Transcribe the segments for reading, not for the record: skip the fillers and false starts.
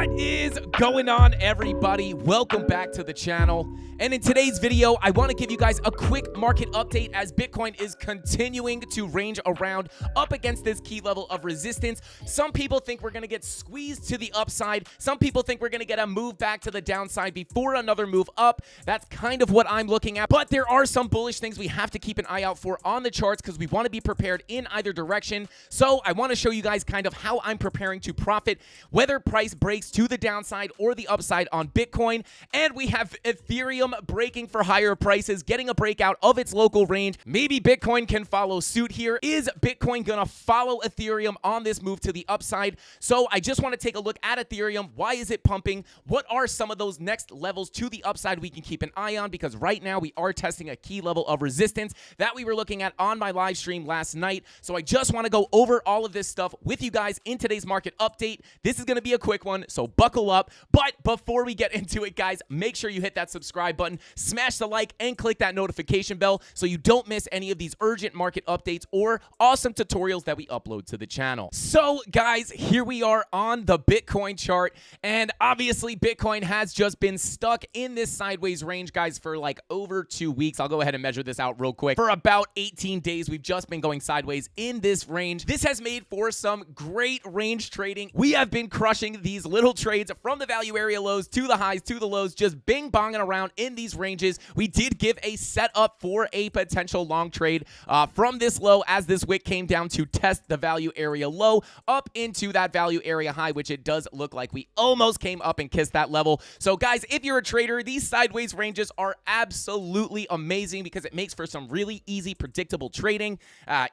What is going on, everybody? Welcome back to the channel. And in today's video, I want to give you guys a quick market update as Bitcoin is continuing to range around up against this key level of resistance. Some people think we're going to get squeezed to the upside. Some people think we're going to get a move back to the downside before another move up. That's kind of what I'm looking at. But there are some bullish things we have to keep an eye out for on the charts because we want to be prepared in either direction. So I want to show you guys kind of how I'm preparing to profit, whether price breaks to the downside or the upside on Bitcoin. And we have Ethereum breaking for higher prices, getting a breakout of its local range. Maybe Bitcoin can follow suit here. Is Bitcoin gonna follow Ethereum on this move to the upside? So I just want to take a look at Ethereum. Why is it pumping? What are some of those next levels to the upside we can keep an eye on? Because right now we are testing a key level of resistance that we were looking at on my live stream last night. So I just want to go over all of this stuff with you guys in today's market update. This is going to be a quick one, so buckle up. But before we get into it, guys, make sure you hit that subscribe button, smash the like, and click that notification bell so you don't miss any of these urgent market updates or awesome tutorials that we upload to the channel. So, guys, here we are on the Bitcoin chart, and obviously Bitcoin has just been stuck in this sideways range, guys, for like over 2 weeks. I'll go ahead and measure this out real quick. For about 18 days, we've just been going sideways in this range. This has made for some great range trading. We have been crushing these little trades from the value area lows to the highs to the lows, just bing-bonging around in these ranges. We did give a setup for a potential long trade from this low as this wick came down to test the value area low up into that value area high, which it does look like we almost came up and kissed that level. So, guys, if you're a trader, these sideways ranges are absolutely amazing because it makes for some really easy, predictable trading.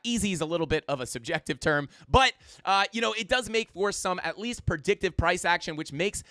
Easy is a little bit of a subjective term, but, it does make for some at least predictive price action, which makes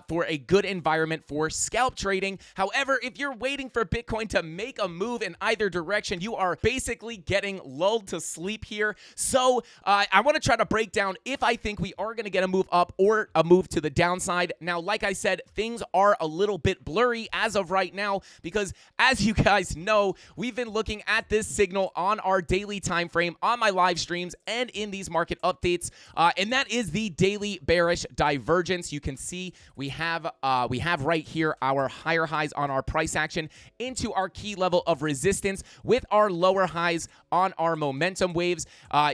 for a good environment for scalp trading. However, if you're waiting for Bitcoin to make a move in either direction, you are basically getting lulled to sleep here. So I want to try to break down if I think we are going to get a move up or a move to the downside. Now, like I said, things are a little bit blurry as of right now because, as you guys know, we've been looking at this signal on our daily time frame on my live streams and in these market updates, and that is the daily bearish divergence. You can see we have right here our higher highs on our price action into our key level of resistance with our lower highs on our momentum waves,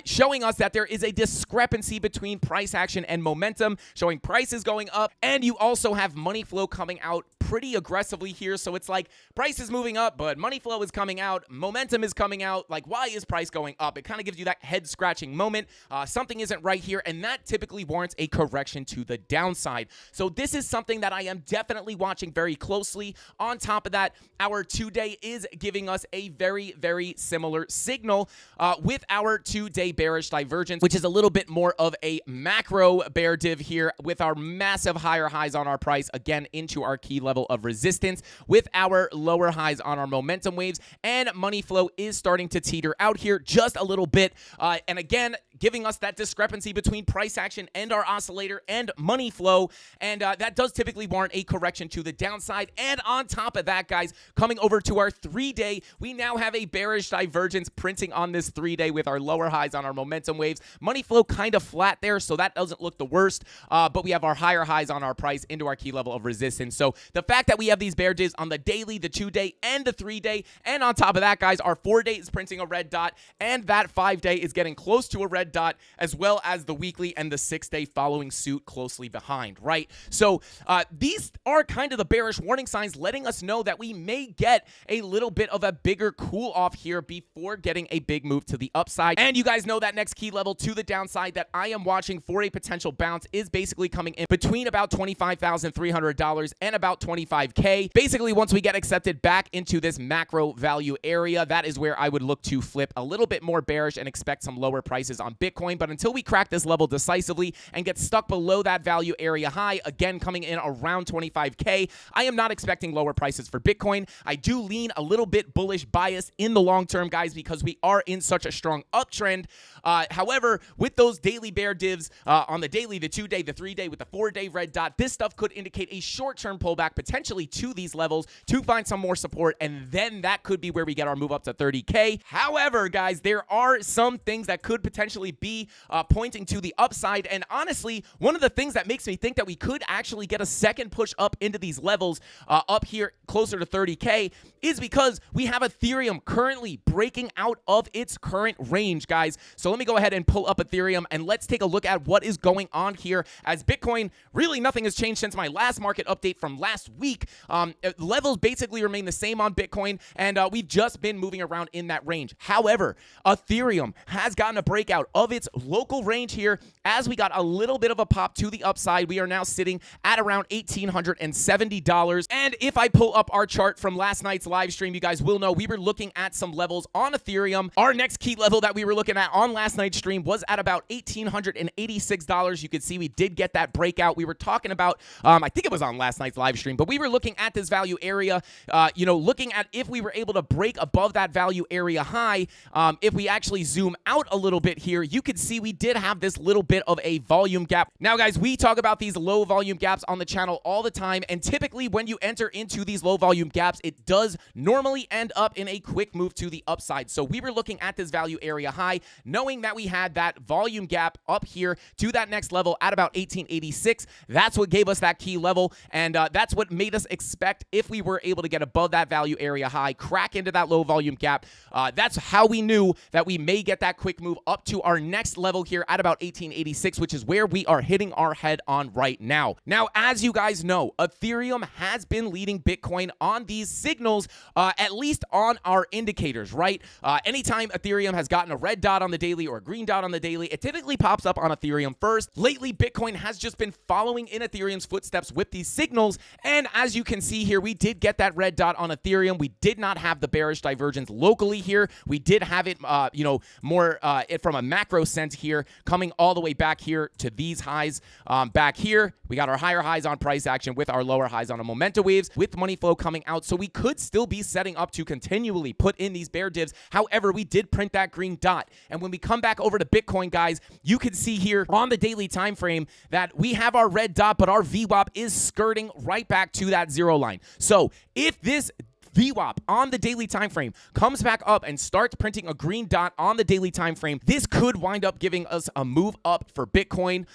showing us that there is a discrepancy between price action and momentum, showing prices going up, and you also have money flow coming out pretty aggressively here. So it's like price is moving up, but money flow is coming out, momentum is coming out. Like, why is price going up? It kind of gives you that head scratching moment. Something isn't right here, and that typically warrants a correction to the downside. So this is something that I am definitely watching very closely. On top of that, our 2-day is giving us a very, very similar signal with our 2-day bearish divergence, which is a little bit more of a macro bear div here with our massive higher highs on our price, again, into our key level of resistance with our lower highs on our momentum waves, and money flow is starting to teeter out here just a little bit, and again, giving us that discrepancy between price action and our oscillator and money flow, and that does typically warrant a correction to the downside. And on top of that, guys, coming over to our 3-day, we now have a bearish divergence printing on this 3-day with our lower highs on our momentum waves. Money flow kind of flat there, so that doesn't look the worst, but we have our higher highs on our price into our key level of resistance. So the fact that we have these bear divs on the daily, the 2-day, and the 3-day, and on top of that, guys, our 4-day is printing a red dot, and that 5-day is getting close to a red dot, as well as the weekly and the 6-day following suit closely behind, right? So these are kind of the bearish warning signs letting us know that we may get a little bit of a bigger cool off here before getting a big move to the upside. And you guys know that next key level to the downside that I am watching for a potential bounce is basically coming in between about $25,300 and about $25K. Basically, once we get accepted back into this macro value area, that is where I would look to flip a little bit more bearish and expect some lower prices on Bitcoin. But until we crack this level decisively and get stuck below that value area high, again coming in around 25K, I am not expecting lower prices for Bitcoin. I do lean a little bit bullish bias in the long term, guys, because we are in such a strong uptrend. However, with those daily bear divs on the daily, the 2-day, the 3-day, with the 4-day red dot, this stuff could indicate a short-term pullback potentially to these levels to find some more support, and then that could be where we get our move up to 30K. However, guys, there are some things that could potentially actually be pointing to the upside. And honestly, one of the things that makes me think that we could actually get a second push up into these levels up here closer to 30K is because we have Ethereum currently breaking out of its current range, guys. So let me go ahead and pull up Ethereum and let's take a look at what is going on here. As Bitcoin, really nothing has changed since my last market update from last week. Levels basically remain the same on Bitcoin, and we've just been moving around in that range. However, Ethereum has gotten a breakout of its local range here as we got a little bit of a pop to the upside. We are now sitting at around $1,870. And if I pull up our chart from last night's live stream, you guys will know we were looking at some levels on Ethereum. Our next key level that we were looking at on last night's stream was at about $1,886. You could see we did get that breakout. We were talking about, I think it was on last night's live stream, but we were looking at this value area, looking at if we were able to break above that value area high. If we actually zoom out a little bit here, you could see we did have this little bit of a volume gap. Now, guys, we talk about these low volume gaps on the channel all the time, and typically when you enter into these low volume gaps, it does normally end up in a quick move to the upside. So we were looking at this value area high, knowing that we had that volume gap up here to that next level at about 1886. That's what gave us that key level, and that's what made us expect if we were able to get above that value area high, crack into that low volume gap. That's how we knew that we may get that quick move up to our next level here at about 1886, which is where we are hitting our head on right now. Now, as you guys know, Ethereum has been leading Bitcoin on these signals, at least on our indicators, right? Anytime Ethereum has gotten a red dot on the daily or a green dot on the daily, it typically pops up on Ethereum first. Lately, Bitcoin has just been following in Ethereum's footsteps with these signals, and as you can see here, we did get that red dot on Ethereum. We did not have the bearish divergence locally here. We did have it, more from a macro sense here, coming all the way back here to these highs back here. We got our higher highs on price action with our lower highs on a momentum waves with money flow coming out. So we could still be setting up to continually put in these bear divs. However, we did print that green dot. And when we come back over to Bitcoin, guys, you can see here on the daily time frame that we have our red dot, but our VWAP is skirting right back to that zero line. So if this VWAP on the daily time frame comes back up and starts printing a green dot on the daily time frame, this could wind up giving us a move up for Bitcoin.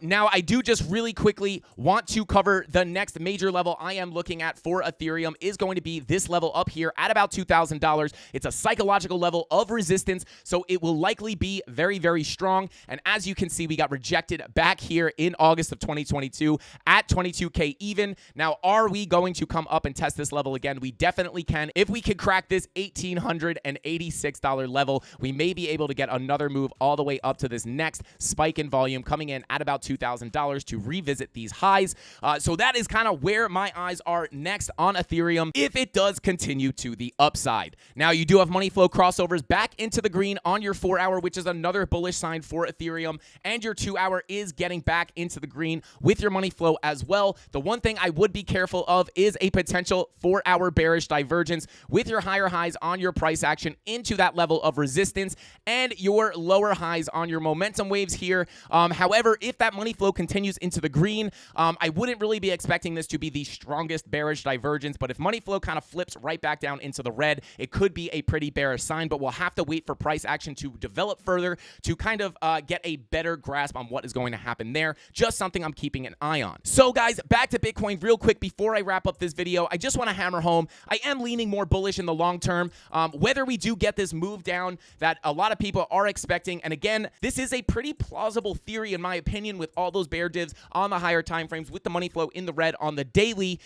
Now, I do just really quickly want to cover the next major level I am looking at for Ethereum is going to be this level up here at about $2,000. It's a psychological level of resistance, so it will likely be very, very strong. And as you can see, we got rejected back here in August of 2022 at 22K even. Now, are we going to come up and test this level again? We definitely can. If we could crack this $1,886 level, we may be able to get another move all the way up to this next spike in volume coming in at about $2,000 to revisit these highs. So that is kind of where my eyes are next on Ethereum if it does continue to the upside. Now, you do have money flow crossovers back into the green on your 4-hour, which is another bullish sign for Ethereum, and your 2-hour is getting back into the green with your money flow as well. The one thing I would be careful of is a potential 4-hour bearish divergence with your higher highs on your price action into that level of resistance and your lower highs on your momentum waves here. However, if that money flow continues into the green, I wouldn't really be expecting this to be the strongest bearish divergence, but if money flow kind of flips right back down into the red, it could be a pretty bearish sign, but we'll have to wait for price action to develop further to kind of get a better grasp on what is going to happen there. Just something I'm keeping an eye on. So guys, back to Bitcoin real quick before I wrap up this video. I just want to hammer home, I am leaning more bullish in the long term. Whether we do get this move down that a lot of people are expecting, and again, this is a pretty plausible theory in my opinion with all those bear divs on the higher time frames with the money flow in the red on the daily.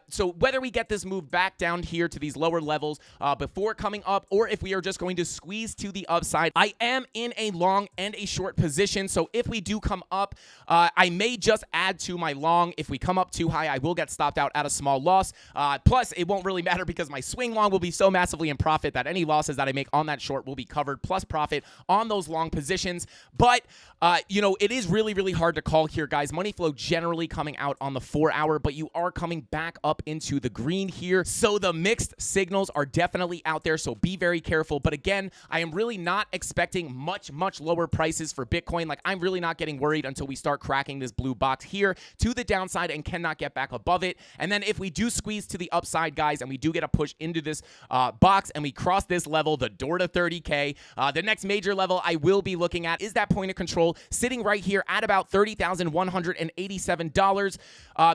So whether we get this move back down here to these lower levels before coming up, or if we are just going to squeeze to the upside, I am in a long and a short position. So if we do come up, I may just add to my long. If we come up too high, I will get stopped out at a small loss. Plus, it won't really matter because my swing long will be so massively in profit that any losses that I make on that short will be covered, plus profit on those long positions. But, it is really, really hard to call here, guys. Money flow generally coming out on the 4-hour, but you are coming back up into the green here. So the mixed signals are definitely out there, so be very careful. But again, I am really not expecting much lower prices for Bitcoin. Like, I'm really not getting worried until we start cracking this blue box here to the downside and cannot get back above it. And then if we do squeeze to the upside, guys, and we do do get a push into this box and we cross this level, the door to 30K, the next major level I will be looking at is that point of control sitting right here at about $30,187,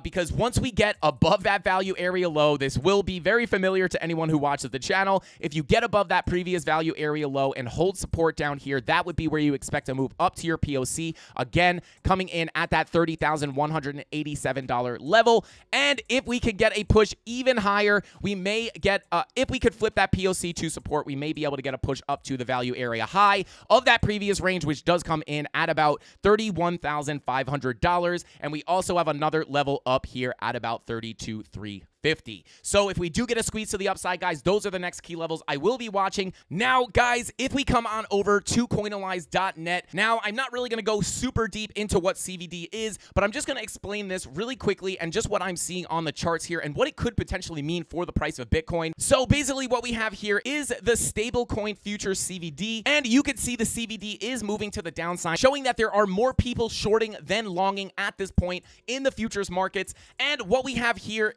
because once we get above that value area low, this will be very familiar to anyone who watches the channel. If you get above that previous value area low and hold support down here, that would be where you expect to move up to your POC, again coming in at that $30,187 level. And if we could get a push even higher, we may get if we could flip that POC to support, we may be able to get a push up to the value area high of that previous range, which does come in at about $31,500. And we also have another level up here at about $32,350. So if we do get a squeeze to the upside, guys, those are the next key levels I will be watching. Now, guys, if we come on over to coinalyze.net, now I'm not really going to go super deep into what CVD is, but I'm just going to explain this really quickly and just what I'm seeing on the charts here and what it could potentially mean for the price of Bitcoin. So basically what we have here is the stablecoin future CVD, and you can see the CVD is moving to the downside, showing that there are more people shorting than longing at this point in the futures markets. And what we have here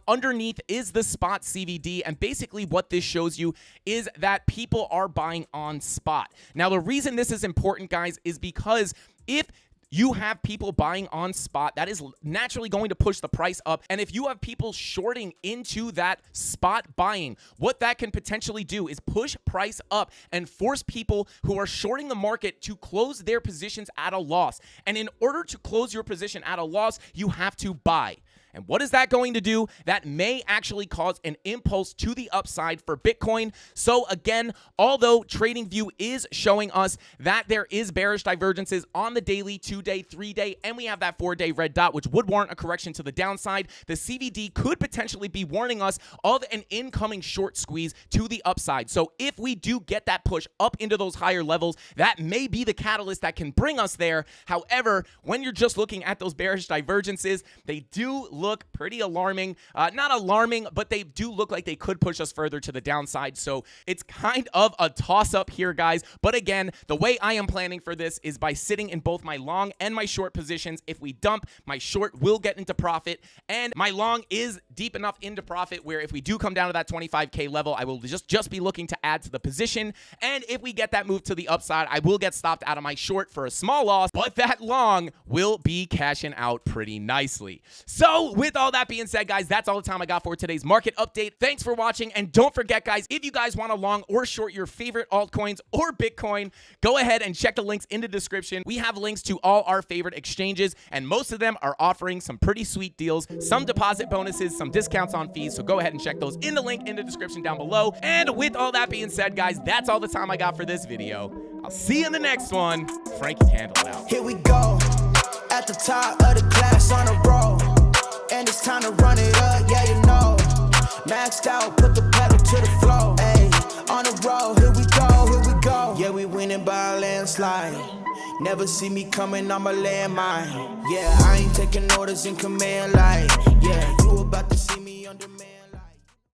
underneath is the spot CVD, and basically what this shows you is that people are buying on spot. Now, the reason this is important, guys, is because if you have people buying on spot, that is naturally going to push the price up. And if you have people shorting into that spot buying, what that can potentially do is push price up and force people who are shorting the market to close their positions at a loss. And in order to close your position at a loss, you have to buy. And what is that going to do? That may actually cause an impulse to the upside for Bitcoin. So again, although TradingView is showing us that there is bearish divergences on the daily, 2-day, 3-day, and we have that 4-day red dot, which would warrant a correction to the downside, the CVD could potentially be warning us of an incoming short squeeze to the upside. So if we do get that push up into those higher levels, that may be the catalyst that can bring us there. However, when you're just looking at those bearish divergences, they do look pretty alarming. Not alarming, but they do look like they could push us further to the downside. So it's kind of a toss-up here, guys. But again, the way I am planning for this is by sitting in both my long and my short positions. If we dump, my short will get into profit, and my long is deep enough into profit where if we do come down to that 25K level, I will just be looking to add to the position. And if we get that move to the upside, I will get stopped out of my short for a small loss, but that long will be cashing out pretty nicely. So with all that being said, guys, that's all the time I got for today's market update. Thanks for watching. And don't forget, guys, if you guys want to long or short your favorite altcoins or Bitcoin, go ahead and check the links in the description. We have links to all our favorite exchanges, and most of them are offering some pretty sweet deals, some deposit bonuses, some discounts on fees. So go ahead and check those in the link in the description down below. And with all that being said, guys, that's all the time I got for this video. I'll see you in the next one. Frankie Candle out. Here we go, at the top of the class on a roll. And it's time to run it up, yeah, you know. Maxed out, put the pedal to the floor. Ayy, on the road, here we go, here we go. Yeah, we winning by a landslide. Never see me coming on my landmine. Yeah, I ain't taking orders in command, like, yeah, you about to see me on demand.